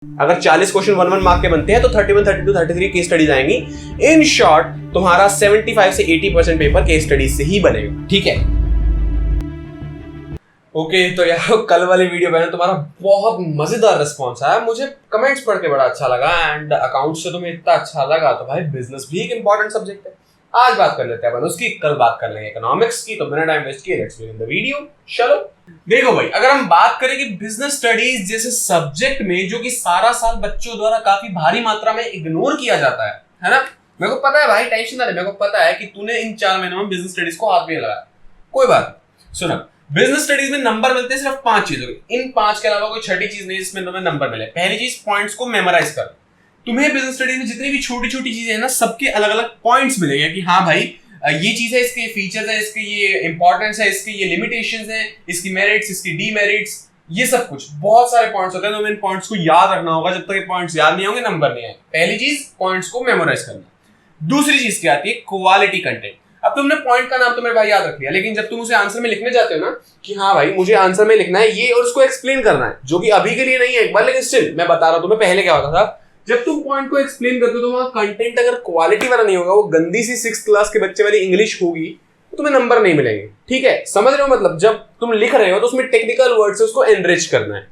अगर 40 question 1 mark के बनते हैं तो 31, 32, 33 केस स्टडीज आएंगी। इन शॉर्ट तुम्हारा 75 से 80% पेपर केस स्टडीज से ही बनेगा, ठीक है। ओके तो यार कल वाली वीडियो में तुम्हारा बहुत मजेदार रिस्पॉन्स आया, मुझे कमेंट्स पढ़ के बड़ा अच्छा लगा एंड अकाउंट से तुम्हें इतना अच्छा लगा तो भाई बिजनेस भी एक इंपॉर्टेंट सब्जेक्ट है। आज बात कर लेते हैं अपन उसकी, कल बात कर लेंगे इकोनॉमिक्स की। तो बिना टाइम वेस्ट किए लेट्स बिगिन द वीडियो। चलो देखो भाई, अगर हम बात करें कि बिजनेस स्टडीज जैसे सब्जेक्ट में जो कि सारा साल बच्चों द्वारा काफी भारी मात्रा में इग्नोर किया जाता है ना। मेरे को पता है भाई, टेंशन ना ले, मेरे को पता है कि तूने इन 4 महीनों में बिजनेस स्टडीज को हाथ में लगाया, कोई बात नहीं। सुना, बिजनेस स्टडीज में नंबर मिलते हैं सिर्फ 5 चीजों के, इन 5 के अलावा कोई छठी चीज नहीं जिसमें तुम्हें नंबर मिले। पहली चीज, पॉइंट्स को मेमोराइज कर। तुम्हें बिजनेस स्टडीज में जितनी भी छोटी छोटी चीजें हैं ना, सबके अलग अलग पॉइंट्स मिलेंगे कि हाँ भाई ये चीज है, इसके फीचर्स है, इसके ये इंपॉर्टेंस है, इसके ये लिमिटेशंस हैं, इसकी मेरिट्स, इसकी डीमेरिट्स, ये सब कुछ बहुत सारे पॉइंट्स होते हैं। तो इन पॉइंट्स को याद रखना होगा, जब तक ये पॉइंट्स याद नहीं होंगे नंबर नहीं आएंगे। पहली चीज पॉइंट्स को मेमोराइज करना। दूसरी चीज क्या आती है, क्वालिटी कंटेंट। अब तुमने पॉइंट का नाम तो मेरे भाई याद रख लिया, लेकिन जब तुम उसे आंसर में लिखने जाते हो ना कि हाँ भाई मुझे आंसर में लिखना है ये और उसको एक्सप्लेन करना है, जो कि अभी के लिए नहीं है एक बार, लेकिन स्टिल मैं बता रहा हूं तुम्हें पहले क्या होता था। जब तुम पॉइंट को एक्सप्लेन करते हो तो वहां कंटेंट अगर क्वालिटी वाला नहीं होगा, वो गंदी सी 6th क्लास के बच्चे वाली इंग्लिश होगी, तो तुम्हें नंबर नहीं मिलेंगे, ठीक है। समझ रहे हो मतलब, जब तुम लिख रहे हो तो उसमें टेक्निकल वर्ड से उसको एनरिच करना है।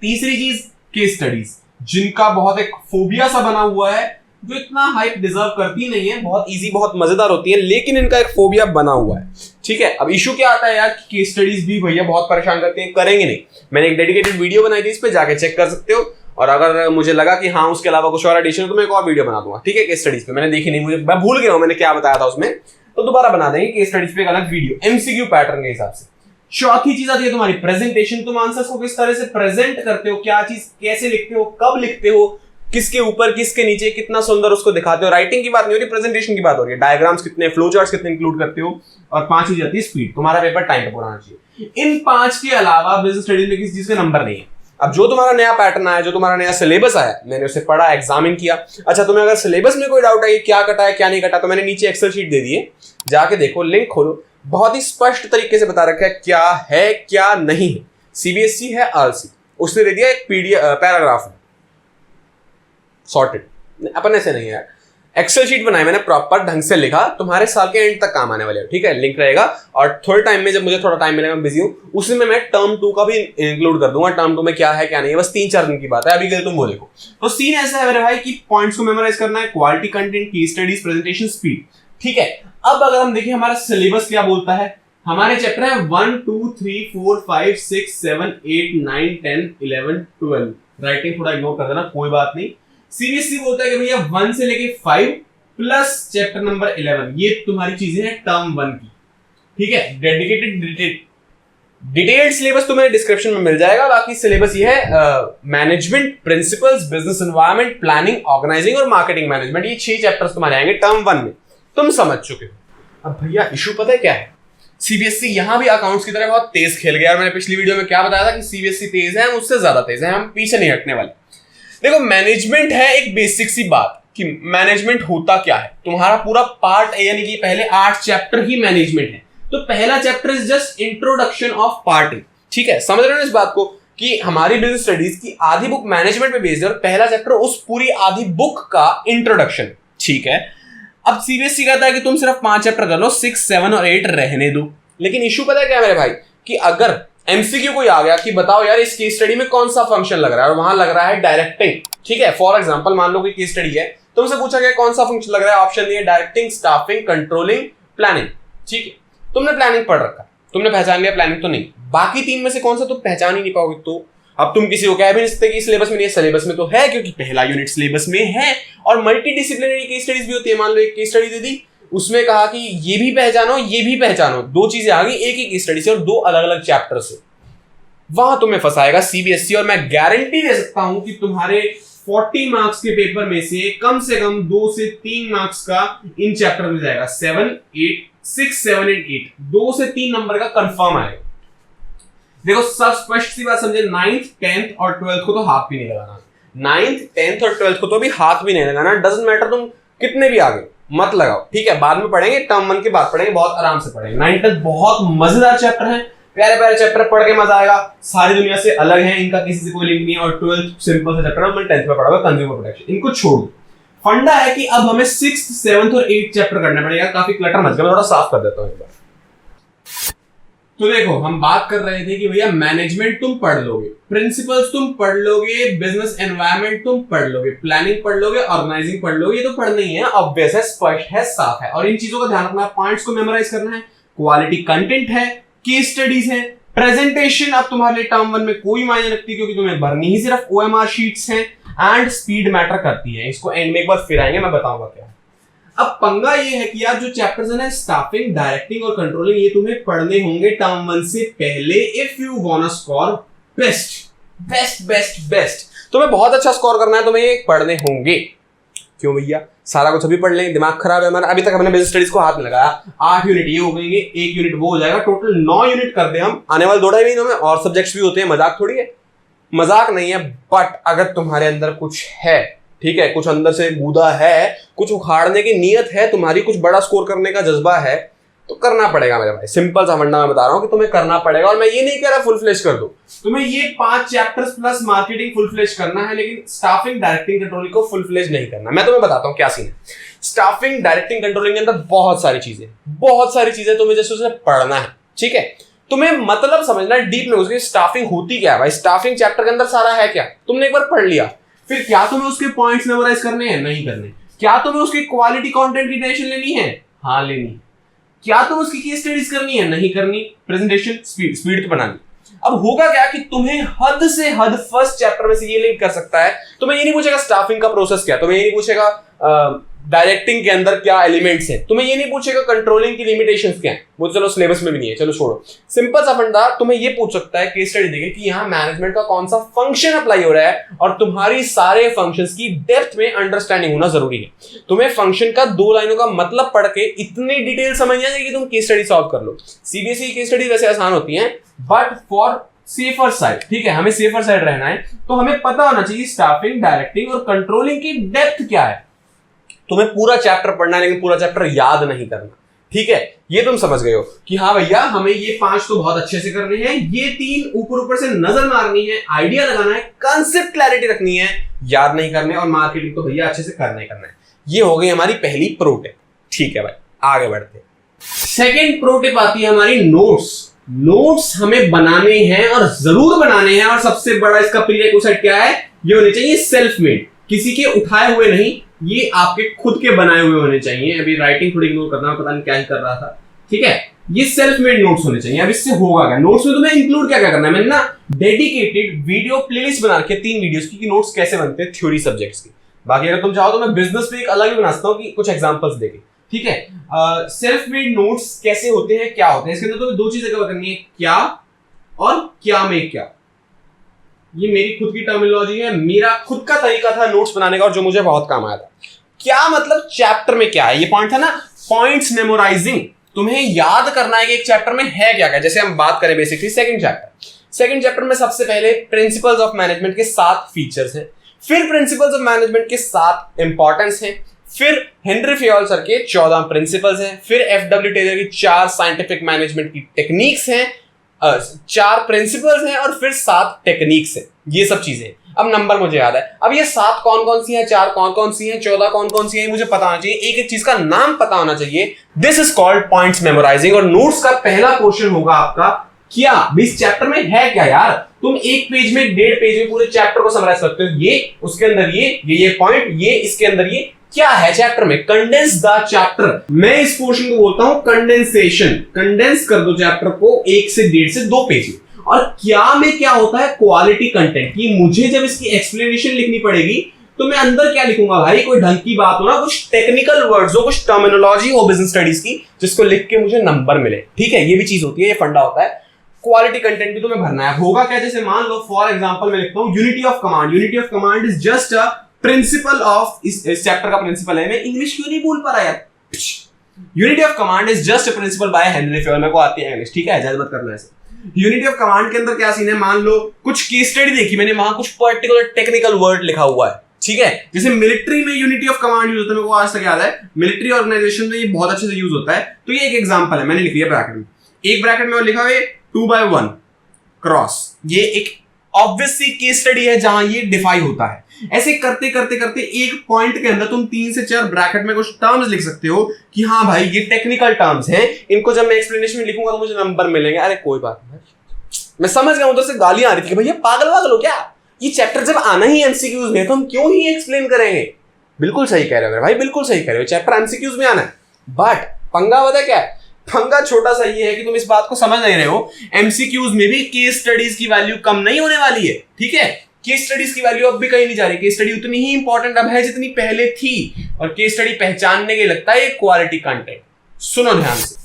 तीसरी चीज, केस स्टडीज, जिनका बहुत एक फोबिया सा बना हुआ है, जो इतना हाइप डिजर्व करती नहीं है, बहुत इजी बहुत मजेदार होती है, लेकिन इनका एक फोबिया बना हुआ है, ठीक है। अब इशू क्या आता है यार, केस स्टडीज भी भैया बहुत परेशान करते हैं, करेंगे नहीं। मैंने एक डेडिकेटेड वीडियो बनाई थी, इस पे जाके चेक कर सकते हो, और अगर मुझे लगा कि हाँ उसके अलावा कुछ और एडिशन तो मैं एक और वीडियो बना दूंगा, ठीक है। केस स्टडीज पे मैंने देखी नहीं, मैं भूल गया हूं मैंने क्या बताया था उसमें, तो दोबारा बना देंगे केस स्टडीज पे एक अलग वीडियो एमसीक्यू पैटर्न के हिसाब से। चौथी चीज आती है तुम्हारी प्रेजेंटेशन। तुम आंसर्स को किस तरह से प्रेजेंट करते हो, क्या चीज कैसे लिखते हो, कब लिखते हो, किसके ऊपर किसके नीचे, कितना सुंदर उसको दिखाते हो। राइटिंग की बात नहीं हो रही, प्रेजेंटेशन की बात हो रही है। डायग्राम्स कितने, फ्लो चार्ट्स कितने इंक्लूड करते हो। और 5 चीज आती है स्पीड, तुम्हारा पेपर टाइम पे पूरा होना चाहिए। इन 5 के अलावा बिजनेस स्टडीज में किसी चीज का नंबर नहीं है। अब जो तुम्हारा नया पैटर्न आया, जो तुम्हारा नया सिलेबस आया, मैंने उसे पढ़ा, एग्जामिन किया। अच्छा तुम्हें अगर सिलेबस में कोई डाउट है क्या कटा है क्या नहीं कटा, तो मैंने नीचे एक्सेल शीट दे दी है, जाके देखो, लिंक खोलो, बहुत ही स्पष्ट तरीके से बता रखा है क्या है क्या नहीं है। सीबीएसई है आलसी, उसने दे दिया एक पीडीएफ पैराग्राफ में सॉर्टेड। अपन ऐसे नहीं है, एक्सेल शीट बनाई मैंने, प्रॉपर ढंग से लिखा, तुम्हारे साल के एंड तक काम आने वाले हो, ठीक है। लिंक रहेगा, और थोड़े टाइम में जब मुझे थोड़ा टाइम मिलेगा, मैं बिजी हूं, उसी में मैं टर्म 2 का भी इंक्लूड कर दूंगा। टर्म 2 में क्या है क्या नहीं है, बस 3-4 दिन की बात है, अभी के लिए तुम वो देखो। तो सीन ऐसा है मेरे भाई कि पॉइंट्स को मेमोराइज करना है, quality content, case studies, presentation, speed, ठीक है। अब अगर हम देखें हमारा सिलेबस क्या बोलता है, हमारे चैप्टर है 1 2 3 4 5 6 7 8 9 10 11 12। राइटिंग थोड़ा इग्नोर कर देना, कोई बात नहीं। सीबीएसई बोलता है कि भैया 1 से लेके 5 प्लस चैप्टर नंबर 11, ये तुम्हारी चीजें हैं टर्म 1 की, ठीक है। डेडिकेटेड डिटेल्ड सिलेबस तुम्हें डिस्क्रिप्शन में मिल जाएगा। बाकी सिलेबस ये है management principles, business environment, planning, organising और मार्केटिंग मैनेजमेंट, ये 6 चैप्टर्स तुम्हारे आएंगे टर्म 1 में, तुम समझ चुके हो। अब भैया इशू पता है क्या है, सीबीएसई यहां भी अकाउंट्स की तरह बहुत तेज खेल गया। मैंने पिछली वीडियो में क्या बताया था कि सीबीएसई तेज है, हम उससे ज्यादा तेज है, हम पीछे नहीं हटने वाले। देखो मैनेजमेंट है एक बेसिक सी बात कि मैनेजमेंट होता क्या है। तुम्हारा पूरा पार्ट ए यानी कि पहले 8 चैप्टर ही मैनेजमेंट है, तो पहला chapter is just introduction of part A, ठीक है। समझ रहे हो इस बात को कि हमारी बिजनेस स्टडीज की आधी बुक मैनेजमेंट पे बेस्ड है, और पहला चैप्टर उस पूरी आधी बुक का इंट्रोडक्शन, ठीक है। अब सीबीएसई कहता है कि तुम सिर्फ 5 चैप्टर कर लो, 6 7 और 8 रहने दो। लेकिन इशू पता है क्या है मेरे भाई, कि अगर एमसीक्यू कोई आ गया कि बताओ यार इस केस स्टडी में कौन सा फंक्शन लग रहा है, और वहां लग रहा है डायरेक्टिंग, ठीक है। फॉर एग्जांपल मान लो कोई केस स्टडी है, तुमसे पूछा गया कौन सा फंक्शन लग रहा है, ऑप्शन दिए डायरेक्टिंग, स्टाफिंग, कंट्रोलिंग, प्लानिंग, ठीक है। तुमने प्लानिंग पढ़ रखा, तुमने पहचान लिया, प्लानिंग तो नहीं, बाकी 3 में से कौन सा तुम पहचान ही नहीं पाओगे। तो अब तुम किसी को कह भी नहीं सकते कि सिलेबस में नहीं है, सिलेबस में तो है, क्योंकि पहला यूनिट सिलेबस में है। और मल्टी डिसिप्लिनरी केस स्टडीज भी होती है। मान लो एक केस स्टडी दे दी, उसमें कहा कि ये भी पहचानो ये भी पहचानो, 2 चीजें आ गई एक ही केस स्टडी से और 2 अलग अलग चैप्टर से, वहां तुम्हें फंसाएगा सीबीएसई। और मैं गारंटी दे सकता हूं कि तुम्हारे 40 मार्क्स के पेपर में से कम 2 से 3 मार्क्स का इन चैप्टर में जाएगा। 7 8 6 7 8 2 से 3 नंबर का कंफर्म आएगा। देखो सब स्पष्ट सी बात समझे, 9th 10th और 12th को तो हाथ भी नहीं लगाना। 9th 10th और 12th को तो भी हाथ भी नहीं लगाना, डजंट मैटर तुम कितने भी आगे मत लगाओ, ठीक है। बाद में पढ़ेंगे, टर्म 1 के बाद पढ़ेंगे, बहुत आराम से पढ़ेंगे। 9th 10th बहुत मजेदार चैप्टर है, प्यारे प्यारे चैप्टर पढ़ के मजा आएगा, सारी दुनिया से अलग है, इनका किसी से कोई लिंक नहीं है, और 12th सिंपल सा चैप्टर मैंने 10th में पढ़ा हुआ कंज्यूमर प्रोटेक्शन, इनको छोड़ दो। फंडा है कि अब हमें 6th 7th और 8th चैप्टर करना पड़ेगा, काफी क्लटर मच गया, मैं थोड़ा साफ कर देता हूं एक बार। तो देखो हम बात कर रहे थे कि भैया मैनेजमेंट तुम पढ़ लोगे, प्रिंसिपल्स तुम पढ़ लोगे, बिजनेस एनवायरनमेंट तुम पढ़ लोगे, प्लानिंग पढ़ लोगे, ऑर्गेनाइजिंग पढ़ लोगे, ये तो पढ़ना ही है, ऑब्वियस है, स्पष्ट है, साफ है। और इन चीजों का ध्यान रखना है, पॉइंट्स को मेमोराइज करना है, क्वालिटी कंटेंट है, केस स्टडीज है, प्रेजेंटेशन अब तुम्हारे लिए टर्म 1 में कोई मायने रखती, क्योंकि तुम्हें भरनी ही सिर्फ OMR शीट्स हैं, एंड स्पीड मैटर करती है। इसको एंड में एक बार फिर आएंगे, मैं बताऊंगा क्या। अब पंगा ये है कि यार जो चैप्टर्स है ना, स्टाफिंग, डायरेक्टिंग और कंट्रोलिंग, ये तुम्हें पढ़ने होंगे टर्म 1 से पहले if you want to score best. तुम्हें बहुत अच्छा स्कोर करना है, तुम्हें ये पढ़ने होंगे। क्यों भैया, सारा कुछ अभी पढ़ लेंगे, दिमाग खराब है हमारा, अभी तक हमने बिजनेस स्टडीज को हाथ में लगाया, 8 यूनिट ये हो गएंगे, 1 यूनिट वो हो जाएगा, टोटल 9 यूनिट कर दे हम आने वाले 2-2.5 महीनों में। और सब्जेक्ट्स भी होते हैं, मजाक थोड़ी है, मजाक नहीं है। बट अगर तुम्हारे अंदर कुछ है, ठीक है, कुछ अंदर से गूदा है, कुछ उखाड़ने की नीयत है तुम्हारी, कुछ बड़ा स्कोर करने का जज्बा है, तो करना पड़ेगा मेरे भाई। सिंपल सा फंडा मैं बता रहा हूं कि तुम्हें करना पड़ेगा। और मैं ये नहीं कह रहा फुल फ्लेश कर दो, तुम्हें ये 5 chapters plus marketing full flesh करना है, लेकिन स्टाफिंग, डायरेक्टिंग, कंट्रोलिंग को फुल फ्लेश नहीं करना। मैं तुम्हें बताता हूं क्या सीन है। स्टाफिंग, डायरेक्टिंग, कंट्रोलिंग के अंदर बहुत सारी चीजें तुम्हें जैसे उसे पढ़ना है, ठीक है, तुम्हें मतलब समझना है डीप में उसकी स्टाफिंग होती क्या है भाई। स्टाफिंग चैप्टर के अंदर सारा है क्या, तुमने एक बार पढ़ लिया, फिर क्या तुम्हें उसके पॉइंट्स मेमोराइज करने हैं? नहीं करने। क्या तुम्हें उसकी क्वालिटी कंटेंट की टेंशन लेनी है? हाँ लेनी। क्या तुम्हें उसकी केस स्टडीज करनी है? नहीं करनी। प्रेजेंटेशन स्पीड तो बनानी। अब होगा क्या कि तुम्हें हद से हद फर्स्ट चैप्टर में से ये लिंक कर सकता है, तुम्हें ये नहीं पूछेगा स्टाफिंग का प्रोसेस क्या, तुम्हें ये नहीं पूछेगा डायरेक्टिंग के अंदर क्या एलिमेंट्स हैं, तुम्हें ये नहीं पूछेगा कंट्रोलिंग की लिमिटेशंस क्या है, वो चलो सिलेबस में भी नहीं है, चलो छोड़ो। सिंपल सा फंडा तुम्हें ये पूछ सकता है केस स्टडी देके कि यहाँ मैनेजमेंट का कौन सा फंक्शन अप्लाई हो रहा है, और तुम्हारी सारे फंक्शंस की डेप्थ में अंडरस्टैंडिंग होना जरूरी है। तुम्हें फंक्शन का 2 लाइनों का मतलब पढ़ के इतनी डिटेल समझ नहीं आएगी कि तुम केस स्टडी सॉल्व कर लो। सीबीएसई केस स्टडी वैसे आसान होती है, बट फॉर सेफर साइड, ठीक है, हमें सेफर साइड रहना है, तो हमें पता होना चाहिए स्टाफिंग, डायरेक्टिंग और कंट्रोलिंग की डेप्थ क्या है। तुम्हें पूरा चैप्टर पढ़ना है, लेकिन पूरा चैप्टर याद नहीं करना, ठीक है, ये तुम समझ गए हो कि हाँ भैया हमें ये 5 तो बहुत अच्छे से करने हैं, ये 3 ऊपर से नजर मारनी है, आइडिया लगाना है, कांसेप्ट क्लैरिटी रखनी है, याद नहीं करने, और मार्केटिंग तो भैया अच्छे से करना ही करना है। ये हो गई हमारी पहली प्रो टिप, ठीक है भाई, आगे बढ़ते हैं। सेकेंड प्रो टिप आती है हमारी नोट्स हमें बनाने हैं, और जरूर बनाने हैं, और सबसे बड़ा इसका प्रीरेक्विजिट क्या है, ये होने चाहिए सेल्फ मेड, किसी के उठाए हुए नहीं, ये आपके खुद के बनाए हुए होने चाहिए। अभी राइटिंग थोड़ी इग्नोर करना, पता नहीं क्या ही कर रहा था, ठीक है, ये सेल्फ मेड नोट्स होने चाहिए। अब इससे होगा क्या, नोट्स में तुम्हें इंक्लूड क्या क्या करना है, मैंने ना डेडिकेटेड वीडियो प्लेलिस्ट बना रखी है 3 वीडियोस की, कि नोट्स कैसे बनते हैं थ्योरी सब्जेक्ट्स की। बाकी अगर तुम चाहो तो मैं बिजनेस पे एक अलग ही बना सकता हूँ कि कुछ एग्जांपल्स देके, ठीक है। सेल्फ मेड नोट्स कैसे होते हैं, क्या होते हैं, इसके अंदर तुम्हें 2 चीजें कवर करनी है, क्या और क्या में क्या। ये मेरी खुद की टर्मिनोलॉजी है, मेरा खुद का तरीका था नोट्स बनाने का, और जो मुझे बहुत काम आया था। क्या मतलब चैप्टर में क्या है, ये पॉइंट था ना, पॉइंट्स मेमोराइजिंग, तुम्हें याद करना है कि एक चैप्टर में है क्या क्या। जैसे हम बात करें बेसिकली सेकंड चैप्टर में सबसे पहले प्रिंसिपल्स ऑफ मैनेजमेंट के 7 फीचर्स हैं, फिर प्रिंसिपल्स ऑफ मैनेजमेंट के 7 इंपॉर्टेंस हैं, फिर हेनरी फियोल सर के 14 प्रिंसिपल्स हैं, फिर FW टेलर की 4 साइंटिफिक मैनेजमेंट की टेक्निक्स हैं, 4 प्रिंसिपल्स हैं, और फिर 7 टेक्निक्स हैं। ये सब चीजें हैं। अब नंबर मुझे याद है, अब ये 7 कौन कौन सी हैं, 4 कौन कौन सी हैं, 14 कौन कौन सी हैं, मुझे पता होना चाहिए, एक एक चीज का नाम पता होना चाहिए। This is called points memorising. और नोट्स का पहला पोर्शन होगा आपका क्या, इस चैप्टर में है क्या यार। तुम 1 पेज में 1.5 पेज में पूरे चैप्टर को समराइज करते हो, ये उसके अंदर ये पॉइंट, ये इसके अंदर ये क्या है चैप्टर में, कंडेंस द चैप्टर। मैं इस पोर्शन को बोलता हूं कंडेंसेशन, कंडेंस कर दो चैप्टर को 1 से 1.5 से 2 पेज में। और क्या में क्या होता है, क्वालिटी कंटेंट, कि मुझे जब इसकी एक्सप्लेनेशन लिखनी पड़ेगी तो मैं अंदर क्या लिखूंगा भाई, कोई ढंग की बात हो ना, कुछ टेक्निकल वर्ड्स हो, कुछ टर्मिनोलॉजी हो बिजनेस स्टडीज की, जिसको लिख के मुझे नंबर मिले, ठीक है, ये भी चीज होती है, ये फंडा होता है। क्वालिटी कंटेंट भी तुम्हें भरना है। होगा क्या, जैसे मान लो फॉर एग्जांपल मैं लिखता हूं unity of command. Unity of command is just a principle of, इस चैप्टर का प्रिंसिपल है, मैं इंग्लिश क्यों नहीं बोल पा रहा यार। Unity of command is just a principle by Henri Fayol, मेरे को आती है इंग्लिश, ठीक है, जज मत करना ऐसे। यूनिटी ऑफ कमांड के अंदर क्या सीन है, मान लो कुछ केस स्टडी देखी मैंने, वहां कुछ पर्टिकुलर टेक्निकल वर्ड लिखा हुआ है, ठीक है, जैसे मिलिट्री में यूनिटी ऑफ कमांड यूज होता है, मेरे को आज तक याद है, मिलिट्री ऑर्गेनाइजेशन में ये बहुत अच्छे से यूज होता है। तो ये एक एग्जांपल है, मैंने लिख लिया ब्रैकेट में, एक ब्रैकेट में और लिखा हुआ 2/1 क्रॉस, ये एक ऑब्वियसली केस स्टडी है जहां ये डिफाई होता है। ऐसे करते करते करते एक पॉइंट के अंदर तुम 3 से 4 ब्रैकेट में कुछ टर्म्स लिख सकते हो कि हाँ भाई ये टेक्निकल टर्म्स हैं, इनको जब मैं एक्सप्लेनेशन में लिखूंगा तो मुझे नंबर मिलेंगे। अरे कोई बात नहीं, मैं समझ गया, उधर से गालियां आ रही थी कि भैया पागल वागल हो क्या, ये चैप्टर जब आना ही एमसीक्यूज में तो हम क्यों ही एक्सप्लेन करेंगे। बिल्कुल सही कह रहे हो भाई, बिल्कुल सही कह रहे हो, चैप्टर एमसीक्यूज में आना है। बट पंगा पता क्या है, पंगा छोटा सा ये है कि तुम इस बात को समझ नहीं रहे हो, एमसीक्यूज में भी केस स्टडीज की वैल्यू कम नहीं होने वाली है। ठीक है, केस स्टडीज की वैल्यू अब भी कहीं नहीं जा रही, केस स्टडी उतनी ही इंपॉर्टेंट अब है जितनी पहले थी, और केस स्टडी पहचानने के लगता है क्वालिटी कंटेंट। सुनो ध्यान से,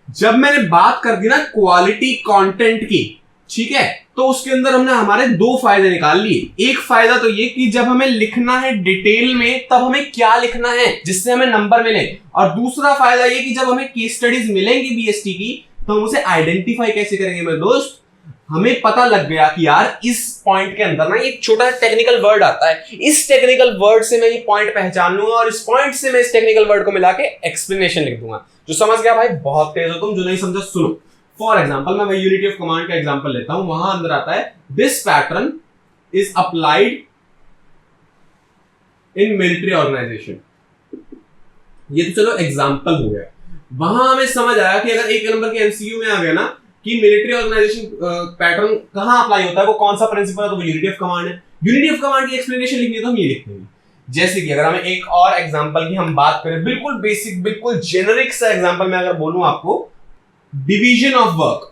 जब मैंने बात कर दी ना क्वालिटी कंटेंट की, ठीक है, तो उसके अंदर हमने हमारे 2 फायदे निकाल लिए। एक फायदा तो ये कि जब हमें लिखना है डिटेल में तब हमें क्या लिखना है जिससे हमें नंबर मिले, और दूसरा फायदा ये कि जब हमें केस स्टडीज मिलेंगी बीएसटी की तो हम उसे आइडेंटिफाई कैसे करेंगे मेरे दोस्त। हमें पता लग गया कि यार इस पॉइंट के अंदर ना एक छोटा टेक्निकल वर्ड आता है, इस टेक्निकल वर्ड से मैं ये पॉइंट पहचान लूंगा और इस पॉइंट से मैं इस टेक्निकल वर्ड को मिला के एक्सप्लेनेशन लिख दूंगा। जो समझ गया भाई बहुत तेज हो तुम, जो नहीं समझा सुनो। फॉर एग्जाम्पल मैं यूनिटी ऑफ कमांड का एग्जाम्पल लेता हूं, वहां अंदर आता है this pattern is applied in military organisation. ये तो चलो एग्जाम्पल हो गया, वहां हमें समझ आया कि अगर एक नंबर के एमसीक्यू में आ गया ना कि मिलिट्री ऑर्गेनाइजेशन पैटर्न कहां अप्लाई होता है, वो कौन सा प्रिंसिपल है, तो वो यूनिटी ऑफ कमांड है। यूनिटी ऑफ कमांड की एक्सप्लेनेशन लिखनी है तो हम ये लिख देंगे। जैसे कि अगर हमें एक और एग्जाम्पल की हम बात करें, बिल्कुल बेसिक बिल्कुल जेनरिक सा एग्जाम्पल मैं अगर बोलूं आपको, division of work.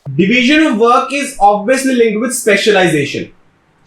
Division of work is obviously linked with specialisation.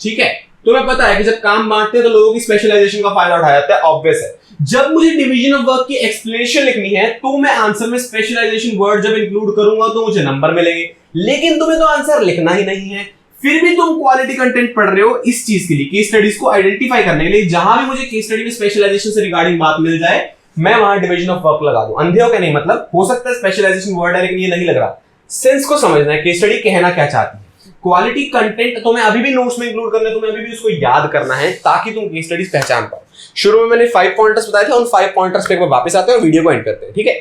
ठीक है, तुम्हें पता है कि जब काम बांटते हैं तो लोगों की स्पेशलाइजेशन का फायदा उठाया जाता है, ऑब्वियस है। जब मुझे डिवीजन ऑफ वर्क की एक्सप्लेनेशन लिखनी है तो मैं आंसर में स्पेशलाइजेशन वर्ड जब इंक्लूड करूंगा तो मुझे नंबर मिलेंगे, लेकिन तुम्हें तो आंसर लिखना ही नहीं है। फिर भी तुम क्वालिटी कंटेंट पढ़ रहे हो इस चीज के लिए, केस स्टडीज को आइडेंटिफाई करने के लिए। जहां भी मुझे केस स्टडी में स्पेशलाइजेशन से रिगार्डिंग बात मिल जाए मैं वहां डिवीजन ऑफ वर्क लगा दूं। अंधे हो के नहीं, मतलब हो सकता है स्पेशलाइजेशन वर्ड है लेकिन ये नहीं लग रहा। सेंस को समझना है, केस स्टडी कहना क्या चाहती है। क्वालिटी कंटेंट तुम्हें अभी भी नोट्स में इंक्लूड करना है, तुम्हें अभी भी उसको याद करना है ताकि तुम केस स्टडीज पहचान पाओ। शुरू में मैंने 5 पॉइंटर्स बताए थे, उन 5 पॉइंटर्स पे एक बार वापस आते हैं और वीडियो को एंड करते हैं। ठीक है,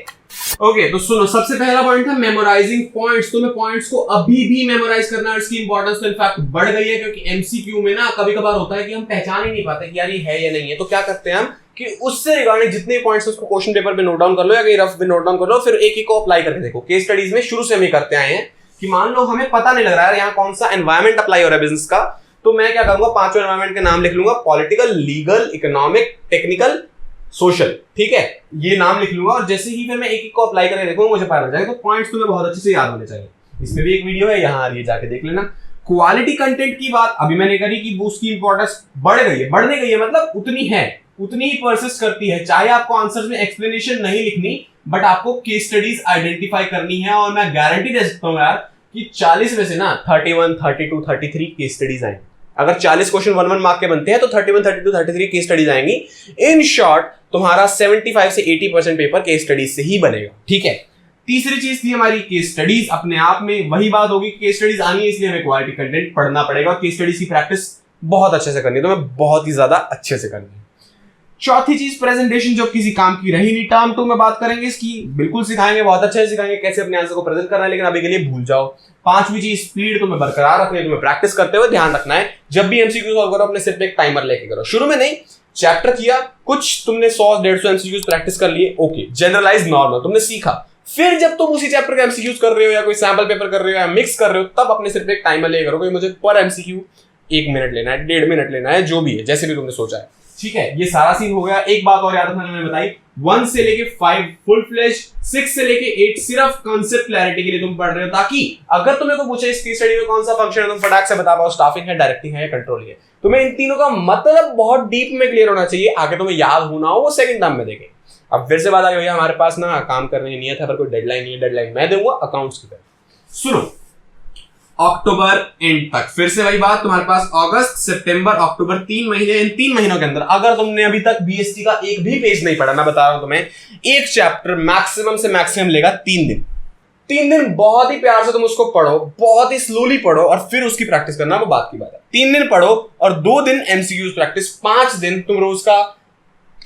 ओके, तो सुनो, सबसे पहला पॉइंट था मेमोराइजिंग पॉइंट्स। तुम्हें पॉइंट्स को अभी भी मेमोराइज करना है, इसकी इंपॉर्टेंस तो इनफैक्ट बढ़ गई है, क्योंकि एमसीक्यू में ना कभी कभार होता है कि हम पहचान ही नहीं पाते कि यार ये है या नहीं है। तो क्या करते हैं हम कि उससे रिगार्डिंग जितने पॉइंट्स उसको क्वेश्चन पेपर पे नोट डाउन कर लो या कहीं रफ पे नोट डाउन कर लो, फिर एक एक को अप्लाई करके देखो। केस स्टडीज में शुरू से हम ये करते आए हैं कि मान लो हमें पता नहीं लग रहा है यहाँ कौन सा एनवायरमेंट अप्लाई हो रहा है बिजनेस का, तो मैं क्या करूंगा, 5 एनवायरमेंट के नाम लिख लूंगा, political, legal, economic, technical, social. ठीक है, ये नाम लिख लूंगा और जैसे ही फिर मैं एक एक को अप्लाई करके देखूंगा मुझे पता लग जाएगा। तो पॉइंट्स तुम्हें बहुत अच्छे से याद होने चाहिए। इसमें भी एक वीडियो है, यहाँ आ रही है, जाके देख लेना। क्वालिटी कंटेंट की बात अभी मैंने करी कि उसकी इंपॉर्टेंस बढ़ गई है, बढ़ने गई है, मतलब उतनी है, उतनी ही परसिस्ट करती है। चाहे आपको आंसर्स में एक्सप्लेनेशन नहीं लिखनी, बट आपको केस स्टडीज आइडेंटिफाई करनी है। और मैं गारंटी दे सकता हूं यार कि 40 में से ना 31, 32, 33 केस स्टडीज आएंगी। अगर 40 क्वेश्चन 1-1 मार्क के बनते हैं तो 31, 32, 33 केस स्टडीज आएंगी। इन शॉर्ट तुम्हारा 75 से 80% पेपर केस स्टडीज से ही बनेगा। ठीक है, तीसरी चीज थी हमारी केस स्टडीज। अपने आप में वही बात होगी कि केस स्टडीज आनी है, इसलिए हमें क्वालिटी कंटेंट पढ़ना पड़ेगा और केस स्टडीज की प्रैक्टिस बहुत अच्छे से करनी है, तो मैं बहुत ही ज्यादा अच्छे से करनी है। चौथी चीज प्रेजेंटेशन, जो किसी काम की रही नहीं। टर्म 2 में बात करेंगे इसकी, बिल्कुल सिखाएंगे, बहुत अच्छे से सिखाएंगे कैसे अपने आंसर को प्रेजेंट करना है, लेकिन अभी के लिए भूल जाओ। पांचवी चीज स्पीड तुम्हें बरकरार रखनी है, तुम्हें प्रैक्टिस करते हुए ध्यान रखना है। जब भी एमसीक्यू सॉल्व करो अपने सिर्फ एक टाइमर लेके करो, शुरू में नहीं। चैप्टर किया, कुछ तुमने 100-150 एमसीक्यूज प्रैक्टिस कर लिए, ओके, जनरलाइज नॉर्मल तुमने सीखा। फिर जब तुम उसी चैप्टर के एमसीक्यूज कर रहे हो या कोई सैंपल पेपर कर रहे हो या मिक्स कर रहे हो, तब अपने सिर्फ एक टाइमर लेके करो कि मुझे पर एमसीक्यू 1 मिनट लेना है, 1.5 मिनट लेना है, जो भी है, जैसे भी तुमने सोचा है। ठीक है, ये सारा सीन हो गया। एक बात और याद रखना, मैंने बताई 1 से लेके 5 फुल फ्लेज, 6 से लेके 8 सिर्फ कॉन्सेप्ट क्लैरिटी के लिए तुम पढ़ रहे हो, ताकि अगर तुम्हें को पूछे इस केस स्टडी में कौन सा फंक्शन है, तुम फटाक से बता पाओ, स्टाफिंग है, डायरेक्टिंग है या कंट्रोलिंग है। तुम्हें इन तीनों का मतलब बहुत डीप में क्लियर होना चाहिए, आगे तुम्हें याद होना हो वो सेकंड टर्म में देखें। अब फिर से बात आ गई, भैया हमारे पास ना काम करने की नियत है पर कोई डेडलाइन नहीं है। डेडलाइन मैं दूंगा अकाउंट्स की तरफ। सुनो, अक्टूबर एंड तक, फिर से वही बात, तुम्हारे पास अगस्त, सितंबर, अक्टूबर 3 महीने। इन 3 महीनों के अंदर अगर तुमने अभी तक बीएसटी का एक भी पेज नहीं पढ़ा, मैं बता रहा हूं तुम्हें, एक चैप्टर मैक्सिमम से मैक्सिमम लेगा 3 दिन। 3 दिन बहुत ही प्यार से तुम उसको पढ़ो, बहुत ही स्लोली पढ़ो और फिर उसकी प्रैक्टिस करना, वो बात की बात है। 3 दिन पढ़ो और 2 दिन एमसीक्यूज प्रैक्टिस, 5 दिन तुम रोज का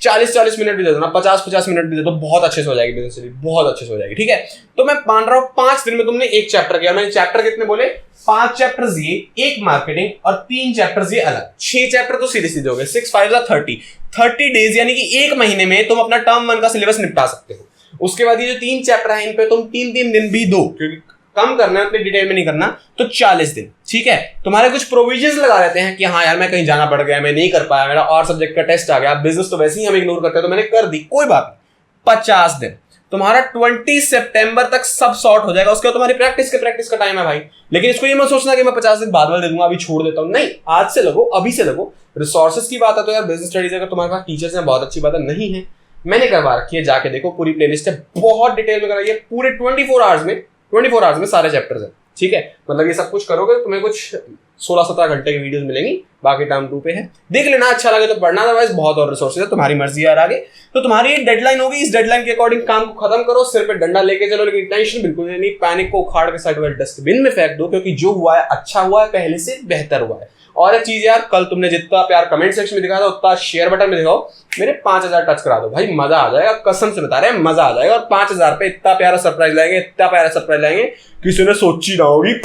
40 मिनट भी दे दो ना, 50 मिनट भी दे दो, बहुत अच्छे से हो जाएगी बिजनेस स्टडी, बहुत अच्छे से हो जाएगी। ठीक है, तो मैं मान रहा हूं 5 दिन में तुमने एक चैप्टर किया। मैंने चैप्टर कितने बोले? 5 चैप्टर्स ये, एक मार्केटिंग और 3 चैप्टर्स ये अलग। 6 चैप्टर तो सीधे सीधे हो गए, 6 5 30 डेज, यानी कि एक महीने में तुम अपना टर्म 1 का सिलेबस निपटा सकते हो। उसके बाद ये जो 3 चैप्टर है इन पे तुम 3 दिन भी दो, क्योंकि कम करना है, उतनी डिटेल में नहीं करना, तो 40 दिन। ठीक है, तुम्हारे कुछ प्रोविजंस लगा देते हैं कि हाँ यार मैं कहीं जाना पड़ गया, मैं नहीं कर पाया, मेरा और सब्जेक्ट का टेस्ट आ गया, बिजनेस तो वैसे ही हम इग्नोर करते हैं तो मैंने कर दी, कोई बात नहीं। 50 दिन तुम्हारा 20 सितंबर तक सब सॉर्ट हो जाएगा। उसके बाद तुम्हारी प्रैक्टिस का टाइम है भाई। लेकिन इसको ये मत सोचना कि मैं 50 दिन बाद दे दूंगा, अभी छोड़ देता हूं, नहीं, आज से लगो, अभी से लगो। रिसोर्सेज की बात है तो यार बिजनेस स्टडीज अगर तुम्हारे पास टीचर्स हैं, बहुत अच्छी बात है, नहीं है मैंने करवा रखी है, जाके देखो, पूरी प्लेलिस्ट है, बहुत डिटेल में कराई है, पूरे 24 आवर्स में सारे चैप्टर्स हैं। ठीक है, मतलब ये सब कुछ करोगे तुम्हें कुछ 16-17 घंटे की वीडियोस मिलेंगी, बाकी टाइम 2 पे है, देख लेना, अच्छा लगे तो पढ़ना, अदरवाइज बहुत और रिसोर्सेज है, तुम्हारी मर्जी यार। आगे तो तुम्हारी एक डेडलाइन होगी, इस डेडलाइन के अकॉर्डिंग काम को खत्म करो, सिर पे डंडा लेके चलो, लेकिन टेंशन बिल्कुल नहीं, पैनिक को उखाड़ के साइड वाले डस्टबिन में फेंक दो, क्योंकि जो हुआ है अच्छा हुआ है, पहले से बेहतर हुआ है। और एक चीज यार, कल तुमने जितना प्यार कमेंट सेक्शन में दिखाया था उतना शेयर बटन में दिखाओ, मेरे 5000 टच करा दो भाई, मजा आ जाएगा, कसम से बता रहे हैं मजा आ जाएगा। और 5000 पे इतना प्यारा सरप्राइज लाएंगे किसी ने सोची ना होगी।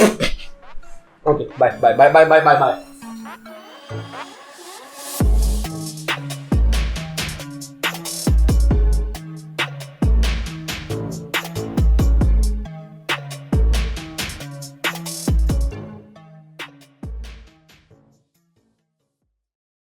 Okay, bye bye bye bye bye bye bye.